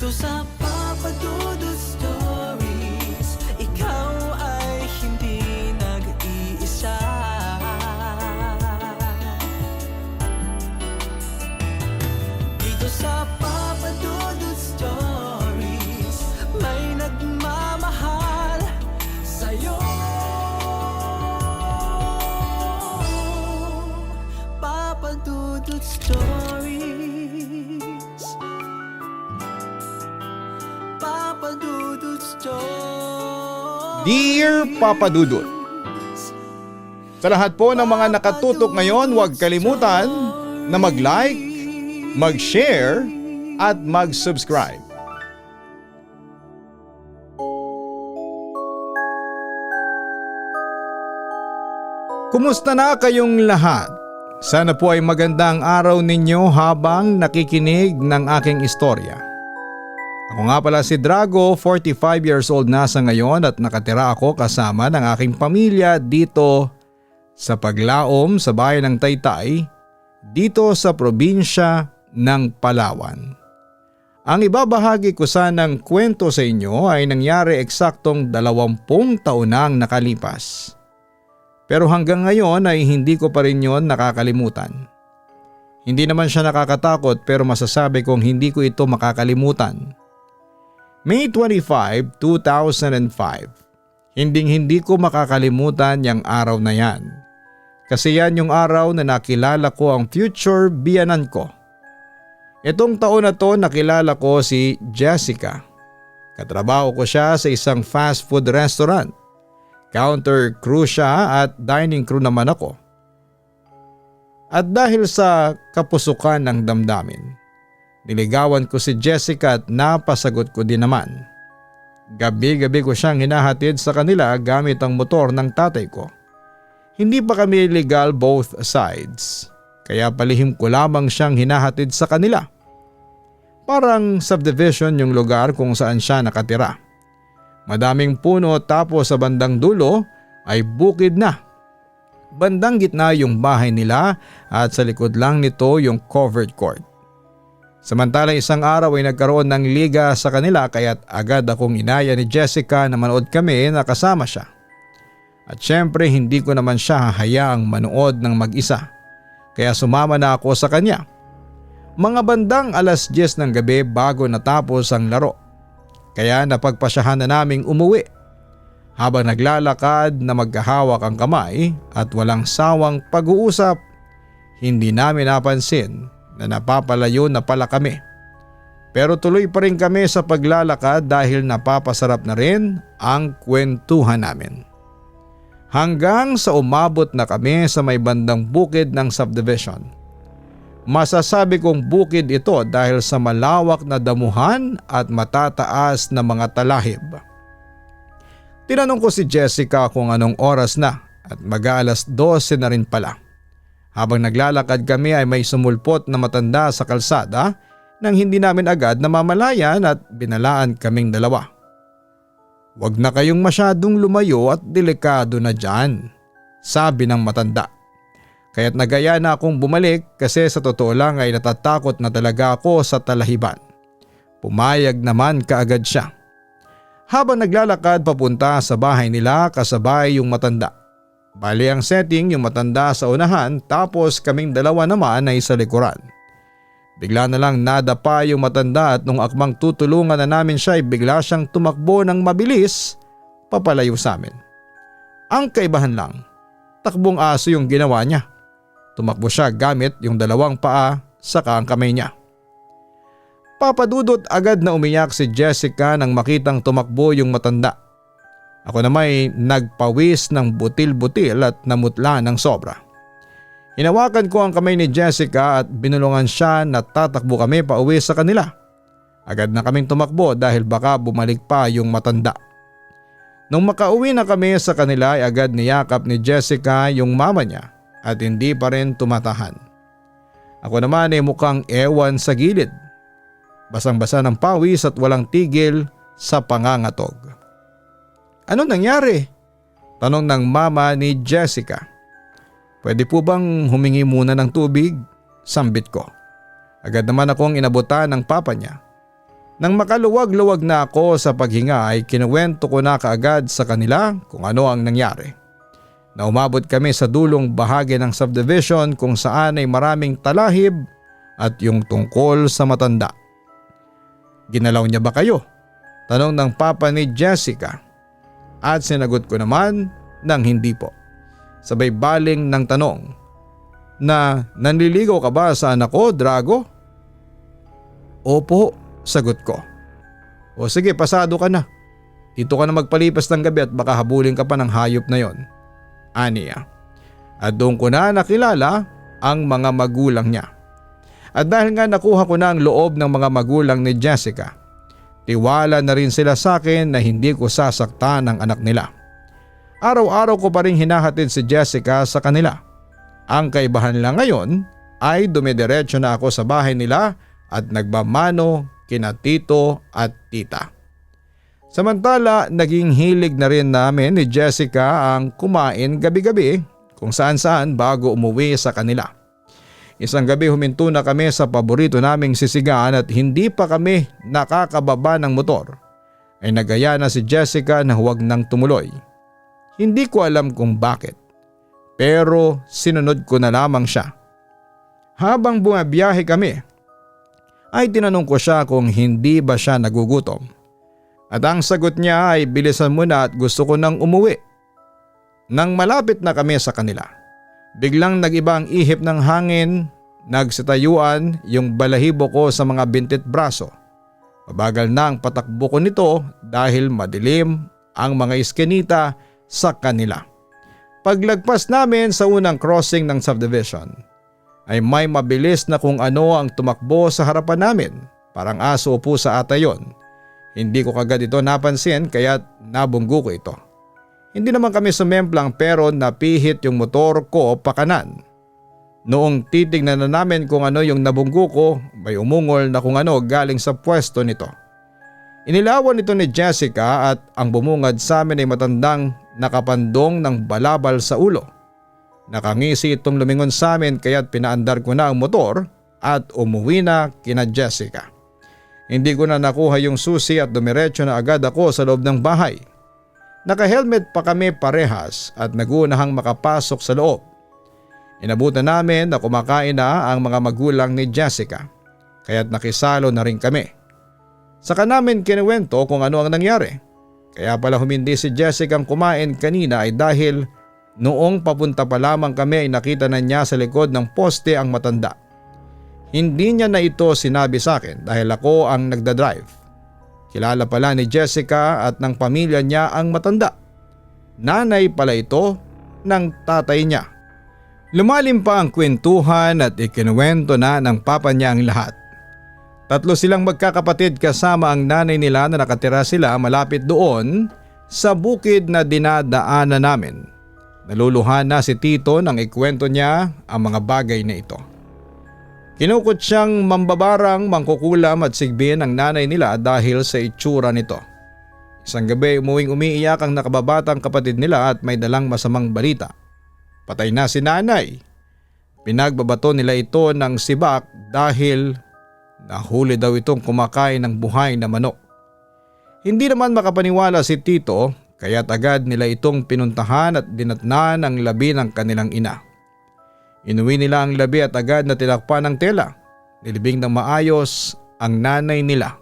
sa Papa Dudut Stories, ikaw ay hindi nag-iisa. Dito sa Papa Dudut Stories, may nagmamahal sa'yo. Papa Dudut Stories, Papa Dudut Stories. Dear Papa Dudut, sa lahat po ng mga nakatutok ngayon, huwag kalimutan na mag-like, mag-share at mag-subscribe. Kumusta na kayong lahat? Sana po ay magandang araw ninyo habang nakikinig ng aking istorya. Ako nga pala si Drago, 45 years old na sa ngayon at nakatira ako kasama ng aking pamilya dito sa Paglaom sa bayan ng Taytay, dito sa probinsya ng Palawan. Ang ibabahagi ko sanang kwento sa inyo ay nangyari eksaktong 20 taon na ang nakalipas. Pero hanggang ngayon ay hindi ko pa rin yon nakakalimutan. Hindi naman siya nakakatakot pero masasabi kong hindi ko ito makakalimutan. May 25, 2005. Hindi ko makakalimutan yung araw na yan. Kasi yan yung araw na nakilala ko ang future biyanan ko. Itong taon na to nakilala ko si Jessica. Katrabaho ko siya sa isang fast food restaurant. Counter crew siya at dining crew naman ako. At dahil sa kapusukan ng damdamin, niligawan ko si Jessica at napasagot ko din naman. Gabi-gabi ko siyang hinahatid sa kanila gamit ang motor ng tatay ko. Hindi pa kami legal both sides, kaya palihim ko lamang siyang hinahatid sa kanila. Parang subdivision yung lugar kung saan siya nakatira. Madaming puno tapos sa bandang dulo ay bukid na. Bandang gitna yung bahay nila at sa likod lang nito yung covered court. Samantalang isang araw ay nagkaroon ng liga sa kanila kaya't agad akong inaya ni Jessica na manood kami na kasama siya. At syempre hindi ko naman siya hahayaang manood ng mag-isa. Kaya sumama na ako sa kanya. Mga bandang 10:00 ng gabi bago natapos ang laro. Kaya napagpasyahan na naming umuwi. Habang naglalakad na magkahawak ang kamay at walang sawang pag-uusap, hindi namin napansin na napapalayo na pala kami. Pero tuloy pa rin kami sa paglalakad dahil napapasarap na rin ang kwentuhan namin. Hanggang sa umabot na kami sa may bandang bukid ng subdivision. Masasabi kong bukid ito dahil sa malawak na damuhan at matataas na mga talahib. Tinanong ko si Jessica kung anong oras na at mag-aalas 12 na rin pala. Habang naglalakad kami ay may sumulpot na matanda sa kalsada nang hindi namin agad namamalayan at binalaan kaming dalawa. "Huwag na kayong masyadong lumayo at delikado na dyan," sabi ng matanda. Kaya't nagaya na akong bumalik kasi sa totoo lang ay natatakot na talaga ako sa talahiban. Pumayag naman kaagad siya. Habang naglalakad papunta sa bahay nila kasabay yung matanda. Bali ang setting yung matanda sa unahan tapos kaming dalawa naman ay sa likuran. Bigla na lang nadapa yung matanda at nung akmang tutulungan na namin siya ay bigla siyang tumakbo ng mabilis papalayo sa amin. Ang kaibahan lang, takbong aso yung ginawa niya. Tumakbo siya gamit yung dalawang paa saka ang kamay niya. Papa Dudut, agad na umiyak si Jessica nang makitang tumakbo yung matanda. Ako naman ay nagpawis ng butil-butil at namutla ng sobra. Hinawakan ko ang kamay ni Jessica at binulungan siya na tatakbo kami pa uwi sa kanila. Agad na kaming tumakbo dahil baka bumalik pa yung matanda. Nung makauwi na kami sa kanila ay agad niyakap ni Jessica yung mama niya at hindi pa rin tumatahan. Ako naman ay mukhang ewan sa gilid. Basang-basa ng pawis at walang tigil sa pangangatog. "Ano nangyari?" tanong ng mama ni Jessica. "Pwede po bang humingi muna ng tubig?" sambit ko. Agad naman akong inabutan ng papa niya. Nang makaluwag-luwag na ako sa paghinga ay kinuwento ko na kaagad sa kanila kung ano ang nangyari. Na umabot kami sa dulong bahagi ng subdivision kung saan ay maraming talahib at yung tungkol sa matanda. Ginalaw niya ba kayo? Tanong ng papa ni Jessica. At sinagot ko naman ng hindi po. Sabay baling ng tanong na nanliligaw ka ba sa anak ko, Drago? Opo, sagot ko. O sige, pasado ka na. Dito ka na magpalipas ng gabi at baka habulin ka pa ng hayop na yon. Aniya. At doon ko na nakilala ang mga magulang niya. At dahil nga nakuha ko na ang loob ng mga magulang ni Jessica, tiwala na rin sila sa akin na hindi ko sasaktan ang anak nila. Araw-araw ko pa rin hinahatid si Jessica sa kanila. Ang kaibahan lang ngayon ay dumidiretso na ako sa bahay nila at nagbamano kina tito at tita. Samantala, naging hilig na rin namin ni Jessica ang kumain gabi-gabi kung saan-saan bago umuwi sa kanila. Isang gabi huminto na kami sa paborito naming sisigaan at hindi pa kami nakakababa ng motor ay nagaya na si Jessica na huwag nang tumuloy. Hindi ko alam kung bakit pero sinunod ko na lamang siya. Habang bumabiyahe kami ay tinanong ko siya kung hindi ba siya nagugutom. At ang sagot niya ay bilisan mo na at gusto ko nang umuwi. Nang malapit na kami sa kanila, biglang nag-iba ang ihip ng hangin, nagsitayuan yung balahibo ko sa mga bintit braso. Mabagal na ang patakbo ko nito dahil madilim ang mga iskinita sa kanila. Paglagpas namin sa unang crossing ng subdivision, ay may mabilis na kung ano ang tumakbo sa harapan namin, parang aso o pusa ata yon. Hindi ko kagad ito napansin kaya nabunggo ko ito. Hindi naman kami sumemplang pero napihit yung motor ko pakanan. Noong titignan na namin kung ano yung nabunggo ko, may umungol na kung ano galing sa pwesto nito. Inilawan ito ni Jessica at ang bumungad sa amin ay matandang nakapandong ng balabal sa ulo. Nakangisi itong lumingon sa amin kaya't pinaandar ko na ang motor at umuwi na kina Jessica. Hindi ko na nakuha yung susi at dumiretso na agad ako sa loob ng bahay. Naka-helmet pa kami parehas at nagunahang makapasok sa loob. Inabutan namin na kumakain na ang mga magulang ni Jessica, kaya't nakisalo na rin kami. Saka namin kinuwento kung ano ang nangyari. Kaya pala humindi si Jessica ang kumain kanina ay dahil noong papunta pa lamang kami ay nakita na niya sa likod ng poste ang matanda. Hindi niya na ito sinabi sa akin dahil ako ang nagdadrive. Kilala pala ni Jessica at ng pamilya niya ang matanda. Nanay pala ito ng tatay niya. Lumalim pa ang kwentuhan at ikinuwento na ng papa niya ang lahat. 3 silang magkakapatid kasama ang nanay nila na nakatira sila malapit doon sa bukid na dinadaanan namin. Naluluhan na si Tito nang ikwento niya ang mga bagay na ito. Kinukot siyang mambabarang, mangkukulam at sigbin ang nanay nila dahil sa itsura nito. Isang gabi umuwing umiiyak ang nakababatang kapatid nila at may dalang masamang balita. Patay na si nanay. Pinagbabato nila ito ng sibak dahil nahuli daw itong kumakain ng buhay na manok. Hindi naman makapaniwala si Tito kaya't agad nila itong pinuntahan at dinatnan ang labi ng kanilang ina. Inuwi nila ang labi at agad na tilakpan ng tela. Nilibing ng maayos ang nanay nila.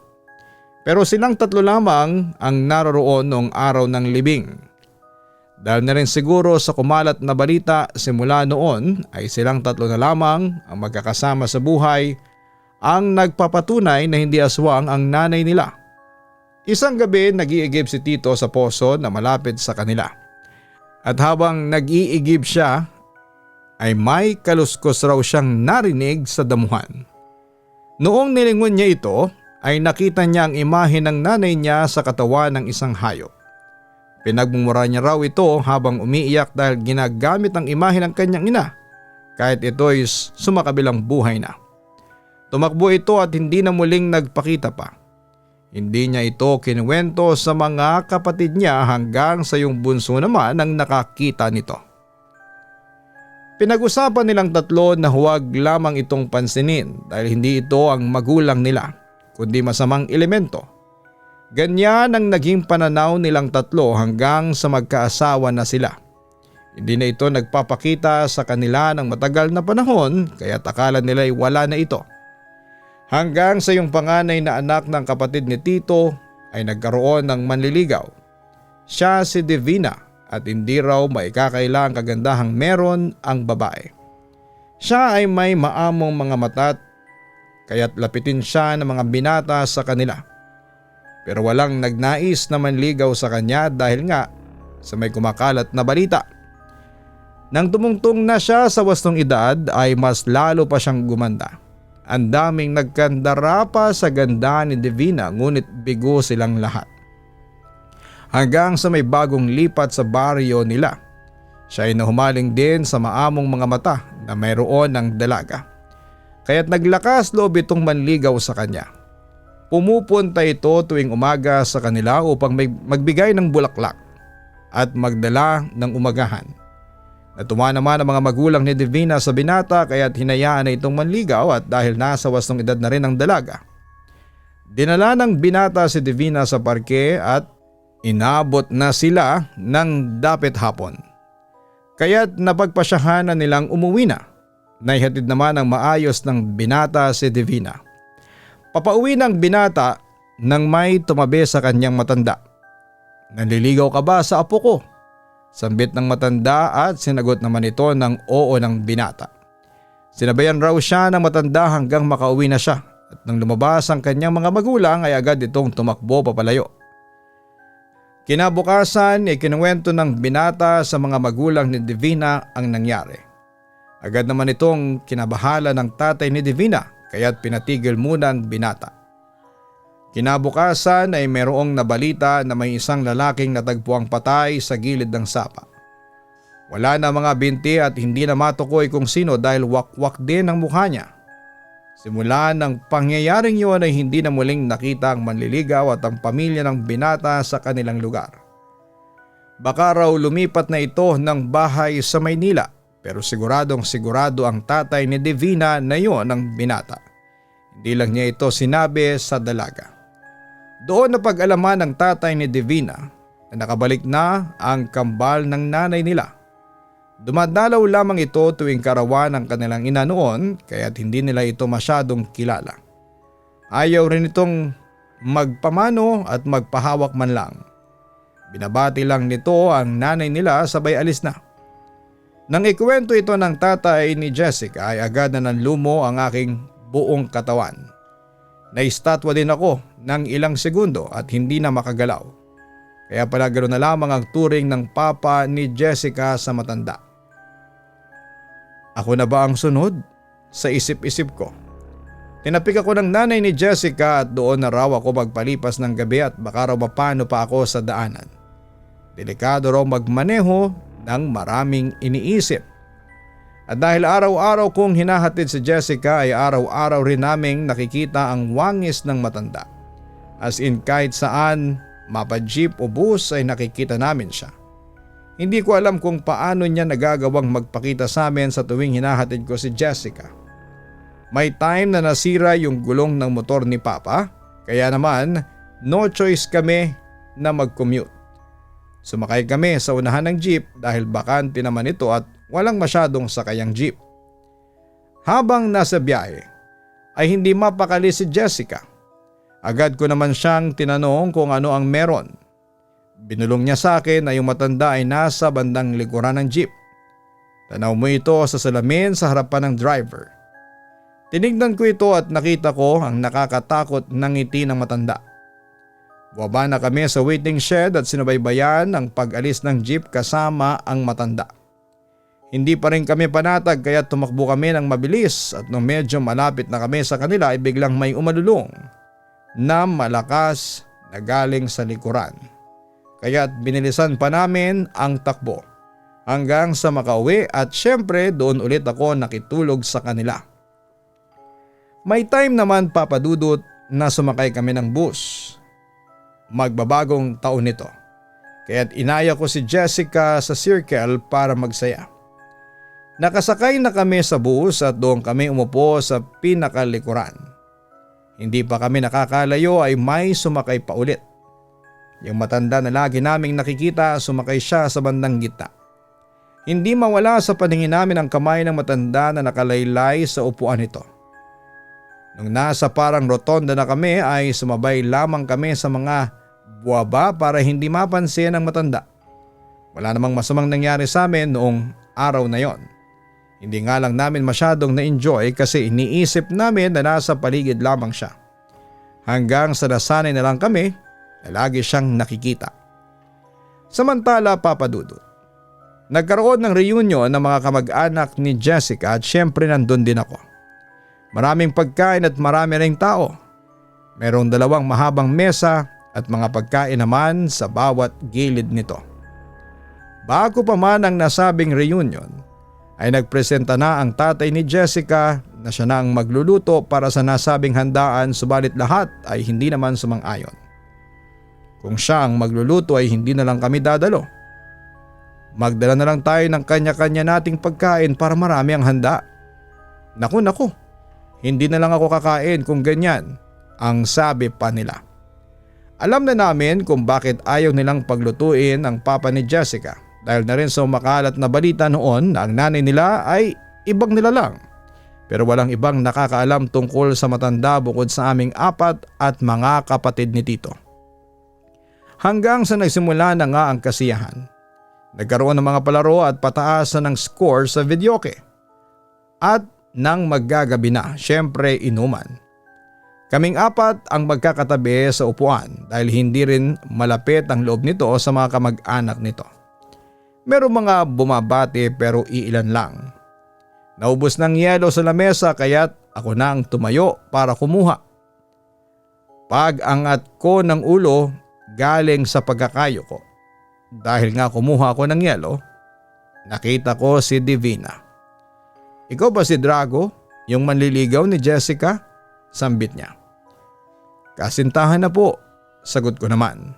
Pero silang 3 lamang ang naroroon noong araw ng libing. Dahil na rin siguro sa kumalat na balita simula noon ay silang 3 na lamang ang magkakasama sa buhay ang nagpapatunay na hindi aswang ang nanay nila. Isang gabi nag-iigib si Tito sa poso na malapit sa kanila. At habang nag-iigib siya ay may kaluskos raw siyang narinig sa damuhan. Noong nilingon niya ito ay nakita niya ang imahe ng nanay niya sa katawan ng isang hayop. Pinagmumura niya raw ito habang umiiyak dahil ginagamit ang imahe ng kanyang ina kahit ito ay sumakabilang buhay na. Tumakbo ito at hindi na muling nagpakita pa. Hindi niya ito kinuwento sa mga kapatid niya hanggang sa yung bunso naman ang nakakita nito. Pinag-usapan nilang 3 na huwag lamang itong pansinin dahil hindi ito ang magulang nila, kundi masamang elemento. Ganyan ang naging pananaw nilang tatlo hanggang sa magkaasawa na sila. Hindi na ito nagpapakita sa kanila ng matagal na panahon kaya akala nila ay wala na ito. Hanggang sa yung panganay na anak ng kapatid ni Tito ay nagkaroon ng manliligaw. Siya si Divina at hindi raw maikakaila ang kagandahang meron ang babae. Siya ay may maamong mga mata kaya't lapitin siya ng mga binata sa kanila. Pero walang nagnais na manligaw sa kanya dahil nga sa may kumakalat na balita. Nang tumungtong na siya sa wastong edad ay mas lalo pa siyang gumanda. Ang daming nagkandara pa sa ganda ni Divina ngunit bigo silang lahat. Hanggang sa may bagong lipat sa baryo nila. Siya ay nahumaling din sa maamong mga mata na mayroon ng dalaga. Kaya't naglakas loob itong manligaw sa kanya. Pumupunta ito tuwing umaga sa kanila upang magbigay ng bulaklak at magdala ng umagahan. Natuwa naman ang mga magulang ni Divina sa binata kaya't hinayaan na itong manligaw at dahil nasa wastong edad na rin ang dalaga. Dinala ng binata si Divina sa parke at inabot na sila ng dapit hapon. Kaya't napagpasyahan na nilang umuwi na. Naihatid naman ng maayos ng binata si Divina. Papauwi ng binata nang may tumabi sa kanyang matanda. "Nanliligaw ka ba sa apo ko?" Sambit ng matanda at sinagot naman ito ng oo ng binata. Sinabayan raw siya ng matanda hanggang makauwi na siya at nang lumabas ang kanyang mga magulang ay agad itong tumakbo papalayo. Kinabukasan ay kinuwento ng binata sa mga magulang ni Divina ang nangyari. Agad naman itong kinabahala ng tatay ni Divina kaya't pinatigil muna ang binata. Kinabukasan ay mayroong nabalita na may isang lalaking natagpuang patay sa gilid ng sapa. Wala na mga binti at hindi na matukoy kung sino dahil wakwak din ang mukha niya. Simula ng pangyayaring yun ay hindi na muling nakita ang manliligaw at ang pamilya ng binata sa kanilang lugar. Baka raw lumipat na ito ng bahay sa Maynila pero siguradong sigurado ang tatay ni Divina na yun ang binata. Hindi lang niya ito sinabi sa dalaga. Doon na pag-alaman ng tatay ni Divina na nakabalik na ang kambal ng nanay nila. Dumadalaw lamang ito tuwing karawan ng kanilang ina noon kaya't hindi nila ito masyadong kilala. Ayaw rin itong magpamano at magpahawak man lang. Binabati lang nito ang nanay nila sabay alis na. Nang ikwento ito ng tatay ni Jessica ay agad na nanlumo ang aking buong katawan. Naistatwa din ako ng ilang segundo at hindi na makagalaw. Kaya pala ganoon na lamang ang turing ng papa ni Jessica sa matanda. Ako na ba ang sunod? Sa isip-isip ko. Tinapik ako ng nanay ni Jessica at doon na raw ako magpalipas ng gabi at baka raw mapano pa ako sa daanan. Delikado raw magmaneho ng maraming iniisip. At dahil araw-araw kong hinahatid si Jessica ay araw-araw rin naming nakikita ang wangis ng matanda. As in kahit saan, mapa-jeep o bus ay nakikita namin siya. Hindi ko alam kung paano niya nagagawang magpakita sa amin sa tuwing hinahatid ko si Jessica. May time na nasira yung gulong ng motor ni Papa, kaya naman no choice kami na mag-commute. Sumakay kami sa unahan ng jeep dahil bakante naman ito at walang masyadong sakayang jeep. Habang nasa biyahe ay hindi mapakali si Jessica. Agad ko naman siyang tinanong kung ano ang meron. Binulong niya sa akin na yung matanda ay nasa bandang likuran ng jeep. Tanaw mo ito sa salamin sa harapan ng driver. Tinignan ko ito at nakita ko ang nakakatakot ng ngiti ng matanda. Bumaba na kami sa waiting shed at sinubaybayan ang pag-alis ng jeep kasama ang matanda. Hindi pa rin kami panatag kaya tumakbo kami ng mabilis at nung medyo malapit na kami sa kanila ay biglang may umalulong na malakas na galing sa likuran. Kaya't binilisan pa namin ang takbo hanggang sa makauwi at syempre doon ulit ako nakitulog sa kanila. May time naman papadudot na sumakay kami ng bus. Magbabagong taon nito. Kaya't inaya ko si Jessica sa circle para magsaya. Nakasakay na kami sa bus at doon kami umupo sa pinakalikuran. Hindi pa kami nakakalayo ay may sumakay pa ulit. Yung matanda na lagi naming nakikita, sumakay siya sa bandang gitna. Hindi mawala sa paningin namin ang kamay ng matanda na nakalaylay sa upuan nito. Nung nasa parang rotonda na kami ay sumabay lamang kami sa mga buwaba para hindi mapansin ang matanda. Wala namang masamang nangyari sa amin noong araw na yon. Hindi nga lang namin masyadong na-enjoy kasi iniisip namin na nasa paligid lamang siya. Hanggang sa nasanay na lang kami na lagi siyang nakikita. Samantala, Papa Dudut, nagkaroon ng reunion ng mga kamag-anak ni Jessica at syempre nandun din ako. Maraming pagkain at marami ring tao. Merong 2 mahabang mesa at mga pagkain naman sa bawat gilid nito. Bago pa man ang nasabing reunion, ay nagpresenta na ang tatay ni Jessica na siya na ang magluluto para sa nasabing handaan, subalit lahat ay hindi naman sumang-ayon. Kung siya ang magluluto ay hindi na lang kami dadalo. Magdala na lang tayo ng kanya-kanya nating pagkain para marami ang handa. Naku, hindi na lang ako kakain kung ganyan, ang sabi pa nila. Alam na namin kung bakit ayaw nilang paglutuin ang papa ni Jessica. Dahil na rin sa makalat na balita noon na ang nanay nila ay ibang nilalang. Pero walang ibang nakakaalam tungkol sa matanda bukod sa aming 4 at mga kapatid ni Tito. Hanggang sa nagsimula na nga ang kasiyahan. Nagkaroon ng mga palaro at pataasan ng score sa videoke. At nang maggagabi na, syempre inuman. Kaming 4 ang magkakatabi sa upuan dahil hindi rin malapit ang loob nito sa mga kamag-anak nito. Merong mga bumabati pero iilan lang. Naubos ng yelo sa lamesa kaya't ako na ang tumayo para kumuha. Pag-angat ko ng ulo galing sa pagkakayo ko. Dahil nga kumuha ako ng yelo, nakita ko si Divina. Ikaw ba si Drago, yung manliligaw ni Jessica? Sambit niya. Kasintahan na po, sagot ko naman.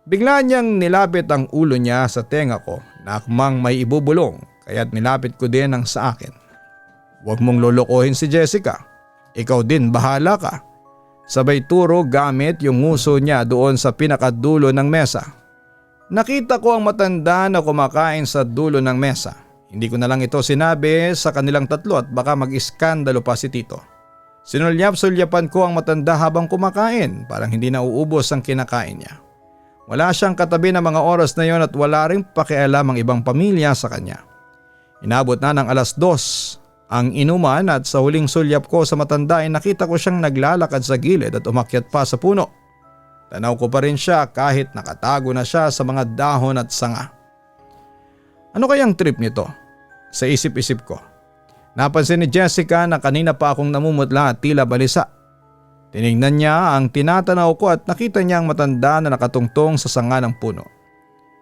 Bigla niyang nilapit ang ulo niya sa tenga ko na akmang may ibubulong kaya't nilapit ko din ang sa akin. Huwag mong lolokohin si Jessica. Ikaw din bahala ka. Sabay turo gamit yung nguso niya doon sa pinakadulo ng mesa. Nakita ko ang matanda na kumakain sa dulo ng mesa. Hindi ko na lang ito sinabi sa kanilang 3 at baka mag-iskandalo pa si Tito. Sinulyap-sulyapan ko ang matanda habang kumakain, parang hindi na uubos ang kinakain niya. Wala siyang katabi na mga oras na yon at wala ring pakialam ang ibang pamilya sa kanya. Inabot na ng 2:00 ang inuman at sa huling sulyap ko sa matanda ay nakita ko siyang naglalakad sa gilid at umakyat pa sa puno. Tanaw ko pa rin siya kahit nakatago na siya sa mga dahon at sanga. Ano kayang trip nito? Sa isip-isip ko. Napansin ni Jessica na kanina pa akong namumutla at tila balisa. Tinignan niya ang tinatanaw ko at nakita niya ang matanda na nakatungtong sa sanga ng puno.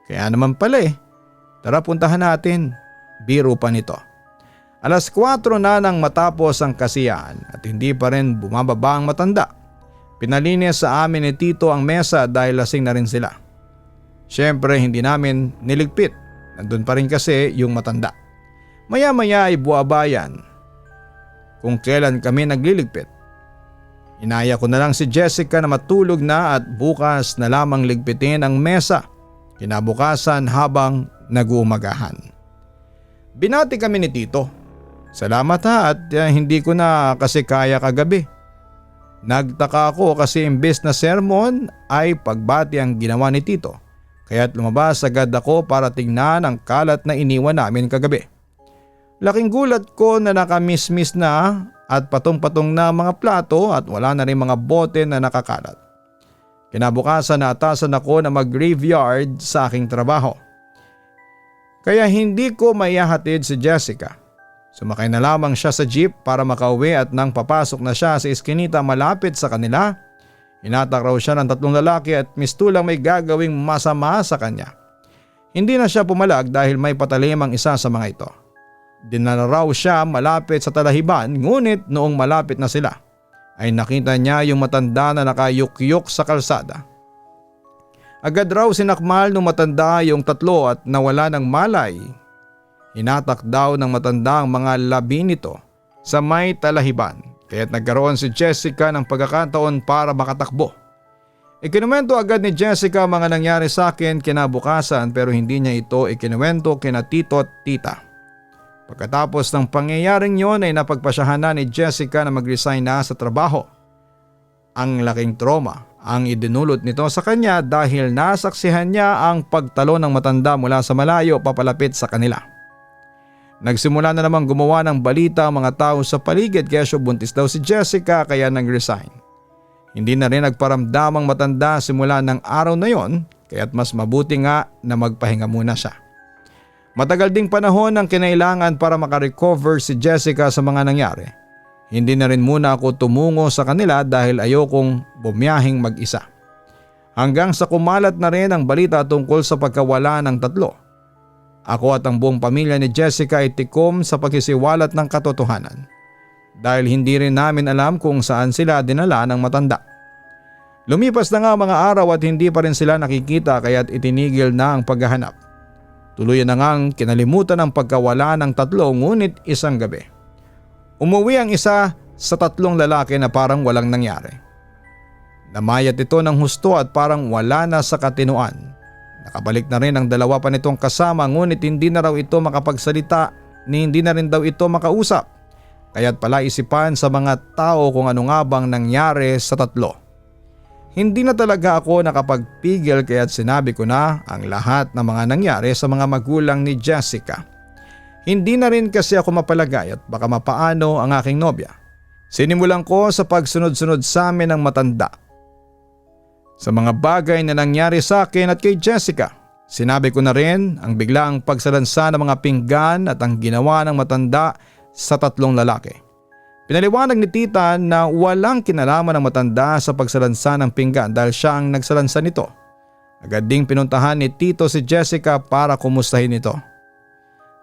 Kaya naman pala Tara puntahan natin. Biro pa nito. 4:00 na nang matapos ang kasiyahan at hindi pa rin bumababa ang matanda. Pinalinis sa amin ni Tito ang mesa dahil lasing na rin sila. Siyempre hindi namin niligpit. Nandun pa rin kasi yung matanda. Maya-maya ay buwabayan kung kailan kami nagliligpit. Inaya ko na lang si Jessica na matulog na at bukas na lamang ligpitin ang mesa. Kinabukasan habang nag-uumagahan. Binati kami ni Tito. Salamat ha at hindi ko na kasi kaya kagabi. Nagtaka ako kasi imbes na sermon ay pagbati ang ginawa ni Tito. Kaya't lumabas agad ako para tingnan ang kalat na iniwan namin kagabi. Laking gulat ko na nakamismis na at patong-patong na mga plato at wala na rin mga bote na nakakalat. Kinabukasan naatasan ako na mag-graveyard sa aking trabaho. Kaya hindi ko maihahatid si Jessica. Sumakay na lamang siya sa jeep para makauwi at nang papasok na siya sa iskinita malapit sa kanila, hinatak raw siya ng 3 lalaki at mistulang may gagawing masama sa kanya. Hindi na siya pumalag dahil may patalim ang isa sa mga ito. Dinala raw siya malapit sa talahiban ngunit noong malapit na sila ay nakita niya yung matanda na nakayukyuk sa kalsada. Agad raw sinakmal ng matanda yung 3 at nawala ng malay. Hinatak daw ng matanda ang mga labi nito sa may talahiban kaya't nagkaroon si Jessica ng pagkakataon para makatakbo. Ikinuwento agad ni Jessica ang mga nangyari sa akin kinabukasan pero hindi niya ito ikinuwento kina tito at tita. Pagkatapos ng pangyayaring yon ay napagpasyahan na ni Jessica na mag-resign na sa trabaho. Ang laking trauma ang idinulot nito sa kanya dahil nasaksihan niya ang pagtalo ng matanda mula sa malayo papalapit sa kanila. Nagsimula na namang gumawa ng balita ang mga tao sa paligid kesyo buntis daw si Jessica kaya nag-resign. Hindi na rin nagparamdam ang matanda simula ng araw na yon kaya't mas mabuti nga na magpahinga muna siya. Matagal ding panahon ang kinailangan para makarecover si Jessica sa mga nangyari. Hindi na rin muna ako tumungo sa kanila dahil ayokong bumiyahing mag-isa. Hanggang sa kumalat na rin ang balita tungkol sa pagkawala ng tatlo. Ako at ang buong pamilya ni Jessica ay tikom sa pagkisiwalat ng katotohanan. Dahil hindi rin namin alam kung saan sila dinala ng matanda. Lumipas na nga mga araw at hindi pa rin sila nakikita kaya't itinigil na ang paghahanap. Tuluyan na ngang kinalimutan ang pagkawala ng tatlo ngunit isang gabi. Umuwi ang isa sa tatlong lalaki na parang walang nangyari. Namayat ito ng husto at parang wala na sa katinuan. Nakabalik na rin ang dalawa pa nitong kasama ngunit hindi na raw ito makapagsalita ni hindi na rin daw ito makausap. Kaya't pala isipan sa mga tao kung ano nga bang nangyari sa tatlo. Hindi na talaga ako nakapagpigil kaya't sinabi ko na ang lahat ng mga nangyari sa mga magulang ni Jessica. Hindi na rin kasi ako mapalagay at baka mapaano ang aking nobya. Sinimulan ko sa pagsunod-sunod sa amin ng matanda. Sa mga bagay na nangyari sa akin at kay Jessica, sinabi ko na rin ang biglaang pagsalansa ng mga pinggan at ang ginawa ng matanda sa tatlong lalaki. Pinaliwanag ni tita na walang kinalaman ng matanda sa pagsalansa ng pinggan dahil siya ang nagsalansa nito. Agad ding pinuntahan ni tito si Jessica para kumustahin ito.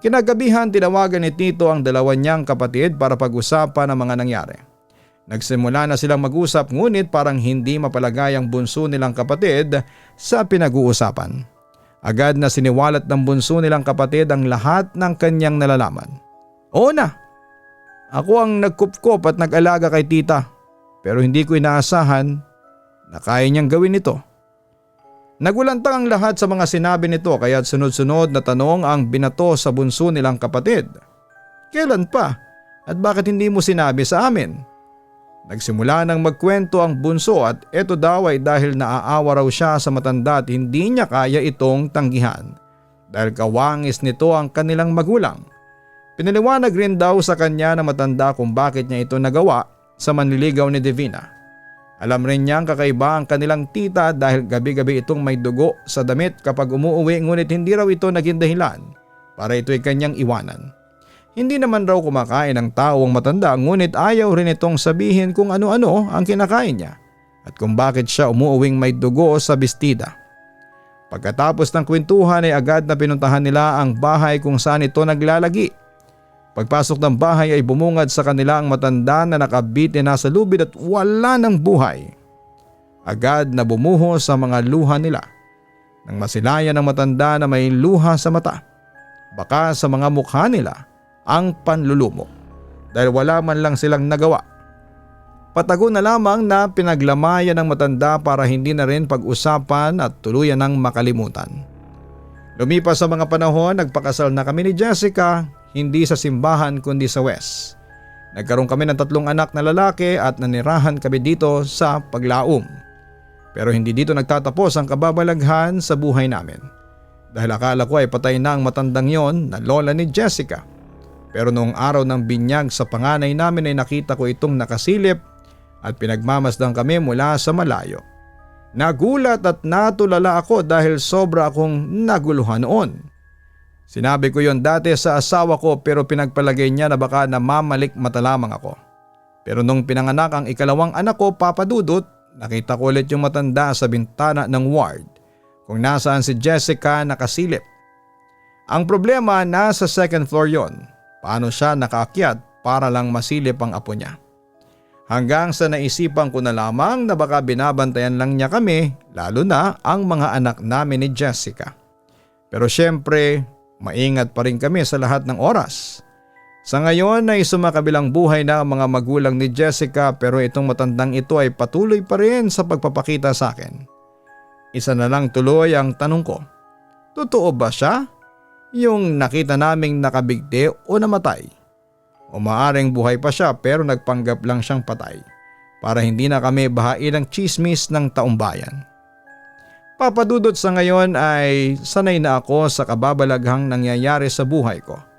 Kinagabihan tinawagan ni tito ang dalawa niyang kapatid para pag-usapan ang mga nangyari. Nagsimula na silang mag-usap ngunit parang hindi mapalagay ang bunso nilang kapatid sa pinag-uusapan. Agad na siniwalat ng bunso nilang kapatid ang lahat ng kanyang nalalaman. Oo na, ako ang nagkupkop at nag-alaga kay tita pero hindi ko inaasahan na kaya niyang gawin ito. Nagulantang ang lahat sa mga sinabi nito kaya't sunod-sunod na tanong ang binato sa bunso nilang kapatid. Kailan pa? At bakit hindi mo sinabi sa amin? Nagsimula nang magkwento ang bunso at ito daw ay dahil naaawa raw siya sa matanda at hindi niya kaya itong tanggihan. Dahil kawangis nito ang kanilang magulang. Pinaliwanag rin daw sa kanya na matanda kung bakit niya ito nagawa sa manliligaw ni Divina. Alam rin niyang kakaiba ang kanilang tita dahil gabi-gabi itong may dugo sa damit kapag umuuwi ngunit hindi raw ito naging dahilan para ito'y kanyang iwanan. Hindi naman raw kumakain ng tao ang matanda ngunit ayaw rin itong sabihin kung ano-ano ang kinakain niya at kung bakit siya umuuwing may dugo sa bestida. Pagkatapos ng kwentuhan ay agad na pinuntahan nila ang bahay kung saan ito naglalagi. Pagpasok ng bahay ay bumungad sa kanila ang matanda na nakabiti na sa lubid at wala ng buhay. Agad na bumuhos sa mga luha nila. Nang masilayan ng matanda na may luha sa mata. Baka sa mga mukha nila ang panlulumo dahil wala man lang silang nagawa. Patago na lamang na pinaglamayan ng matanda para hindi na rin pag-usapan at tuluyan ng makalimutan. Lumipas sa mga panahon, nagpakasal na kami ni Jessica. Hindi sa simbahan kundi sa West. Nagkaroon kami ng 3 anak na lalaki at nanirahan kami dito sa Paglaom. Pero hindi dito nagtatapos ang kababalaghan sa buhay namin. Dahil akala ko ay patay na ang matandang yon na lola ni Jessica. Pero noong araw ng binyag sa panganay namin ay nakita ko itong nakasilip at pinagmamasdan kami mula sa malayo. Nagulat at natulala ako dahil sobra akong naguluhan noon. Sinabi ko yon dati sa asawa ko pero pinagpalagay niya na baka namamalik mata lamang ako. Pero nung pinanganak ang ikalawang anak ko, Papa Dudut, nakita ko ulit yung matanda sa bintana ng ward kung nasaan si Jessica nakasilip. Ang problema, nasa 2nd floor yon. Paano siya nakaakyat para lang masilip ang apo niya? Hanggang sa naisipan ko na lamang na baka binabantayan lang niya kami, lalo na ang mga anak namin ni Jessica. Pero syempre, maingat pa rin kami sa lahat ng oras. Sa ngayon ay sumakabilang buhay na ang mga magulang ni Jessica pero itong matandang ito ay patuloy pa rin sa pagpapakita sa akin. Isa na lang tuloy ang tanong ko. Totoo ba siya? Yung nakita naming nakabigti o namatay? O maaring buhay pa siya pero nagpanggap lang siyang patay para hindi na kami bahain ng chismis ng taumbayan. Papa Dudut, sa ngayon ay sanay na ako sa kababalaghang nangyayari sa buhay ko.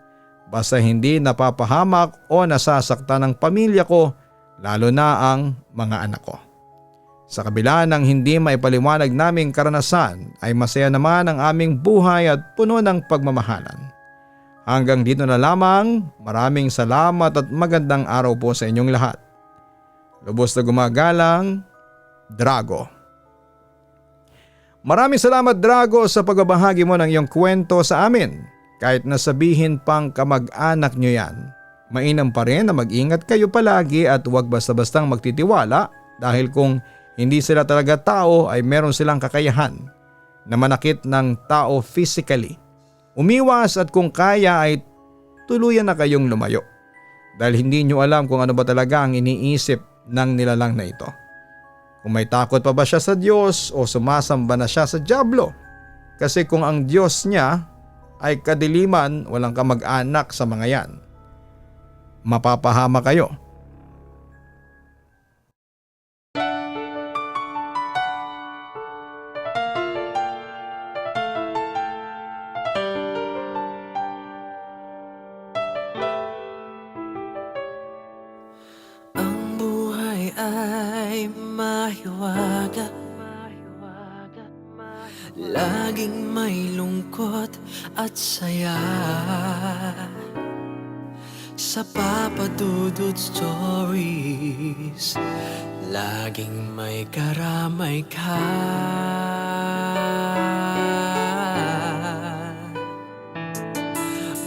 Basta hindi napapahamak o nasasaktan ng pamilya ko, lalo na ang mga anak ko. Sa kabila ng hindi maipaliwanag naming karanasan ay masaya naman ang aming buhay at puno ng pagmamahalan. Hanggang dito na lamang, maraming salamat at magandang araw po sa inyong lahat. Lubos na gumagalang, Drago. Maraming salamat, Drago, sa pagbabahagi mo ng iyong kwento sa amin. Kahit nasabihin pang kamag-anak nyo yan, mainam pa rin na mag-ingat kayo palagi at huwag basta-bastang magtitiwala dahil kung hindi sila talaga tao ay meron silang kakayahan na manakit ng tao physically. Umiwas at kung kaya ay tuluyan na kayong lumayo dahil hindi nyo alam kung ano ba talaga ang iniisip ng nilalang na ito. Kung may takot pa ba siya sa Diyos o sumasamba na siya sa dyablo. Kasi kung ang Diyos niya ay kadiliman, walang kamag-anak sa mga yan, mapapahama kayo. Ang buhay ay mahiwaga, laging may lungkot at saya. Sa Papa Dudut Stories, laging may karamay ka.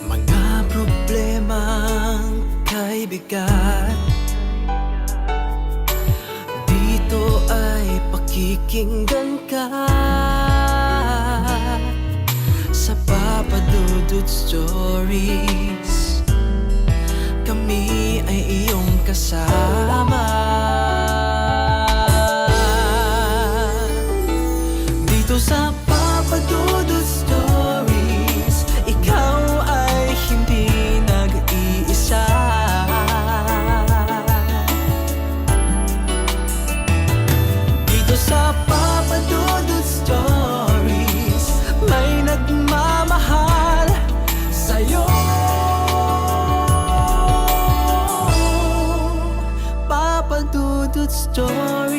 Mga problemang kay bigat, dito ay pakikinggan ka. Sa Papa Dudut Stories, kami ay iyong kasama. Dito sa Papa Dudut Stories, ikaw ay hindi nag-iisa. Dito sa Papa Dudut Stories, may nagmamahal sa'yo. Papa Dudut Stories,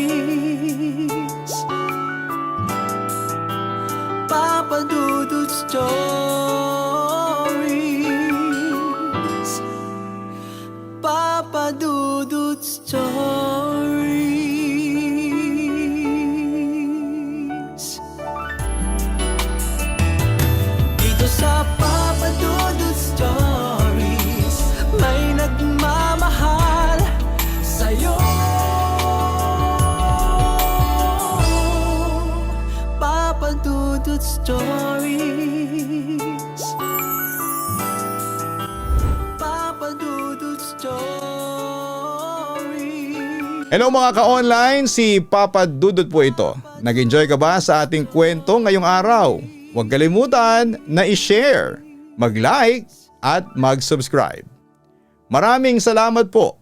Papa Dudut Stories, Papa Dudut Stories. Dito sa Papa Dudut Stories, may nagmamahal sa'yo. Papa Dudut Stories, Papa Dudut Stories. Hello mga ka-online, si Papa Dudut po ito. Nag-enjoy ka ba sa ating kwento ngayong araw? Huwag kalimutan na i-share, mag-like at mag-subscribe. Maraming salamat po.